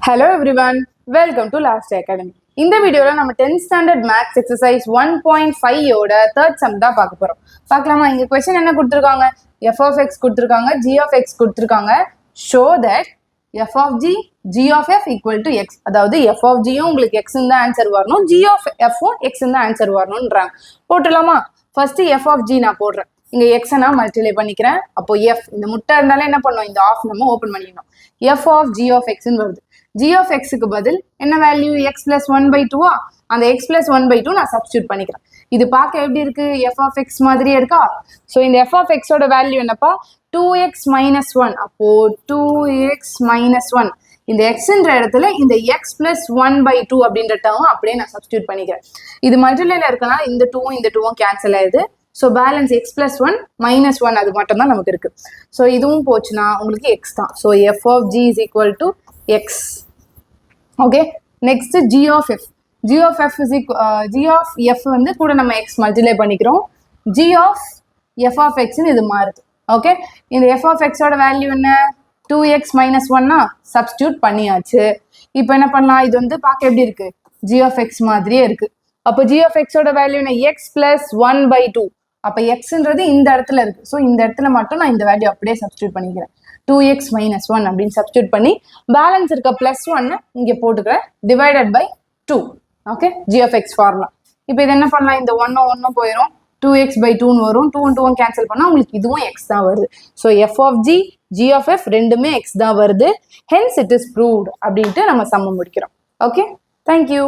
Hello everyone, welcome to Last Academy. இந்த வீடியோல நம்ம 10th standard maths exercise 1.5 ஓட third sum தான் பார்க்க போறோம். பார்க்கலாமா? இங்க क्वेश्चन என்ன கொடுத்திருக்காங்க? f of x கொடுத்திருக்காங்க, g of x கொடுத்திருக்காங்க. Show that f of g, g of f equal to x. அதாவது f of g உங்களுக்கு x ன்னு தான் ஆன்சர் வரணும், g of f x ன்னு தான் ஆன்சர் வரணும்ன்றாங்க. போட்டுடலாமா? ஃபர்ஸ்ட் f of g நான் போடுறேன். இங்க x நான் மல்டிப்ளை பண்ணிக்கிறேன். அப்போ f இந்த முட்டை இருந்தாலே என்ன பண்ணோம்? இந்த ஆஃப் நம்ம ஓபன் பண்ணிக்கணும். f of g of x ன்னு வருது. g of x க்கு பதில் என்ன வேல்யூ? x plus 1/2 அந்த x plus 1/2 நான் சப்ஸ்டியூட் பண்ணிக்கிறேன். இது பார்க்க எப்படி இருக்கு? f of x மாதிரியே இருக்கா? ஸோ இந்த f of x ஓட வேல்யூ என்னப்பா? 2x minus 1. அப்போ 2x minus 1. இந்த xன்ற இடத்துல இந்த x plus 1/2 அப்படின்ற டேர்ம் அப்படியே நான் சப்ஸ்டியூட் பண்ணிக்கிறேன். இது மல்டிப்ளைல இருக்கனா இந்த 2ம் இந்த 2ம் கேன்சல் ஆயிடுது. So balance x plus 1 minus 1 அது மட்டும் தான் நமக்கு இருக்கு. ஸோ இதுவும் போச்சுன்னா உங்களுக்கு x தான். So f of g is equal to x. Okay, next g of f. g of f is g of f வந்து கூட நம்ம x மல்டிப்ளை பண்ணிக்கிறோம். g of f of x இது மாறுது. ஓகே, இந்த f of x ஓட value என்ன? 2x minus 1 substitute பண்ணியாச்சு. இப்போ என்ன பண்ணலாம்? இது வந்து பார்க்க எப்படி இருக்கு? g of x மாதிரியே இருக்கு. அப்போ g of x ஓட வேல்யூ என்ன? x plus 1/2. அப்போ xன்றது இந்த இடத்துல இருக்கு. ஸோ இந்த இடத்துல மட்டும் நான் இந்த வேல்யூ அப்படியே சப்ஸ்டியூட் பண்ணிக்கிறேன். 2x minus 1 அப்படின்னு சப்ஸ்டியூட் பண்ணி பேலன்ஸ் இருக்க பிளஸ் 1 இங்கே போட்டுக்கிறேன். Divided by 2. Okay, g of x formula. இப்போ இது என்ன பண்ணலாம்? இந்த 1 போயிடும். 2x/2 வரும். 2 and 2 கேன்சல் பண்ணால் உங்களுக்கு இதுவும் x தான் வருது. So f of g, g of f ரெண்டுமே x தான் வருது. ஹென்ஸ் இட் இஸ் ப்ரூவ்ட் அப்படின்ட்டு நம்ம சம்ம முடிக்கிறோம். Okay, thank you.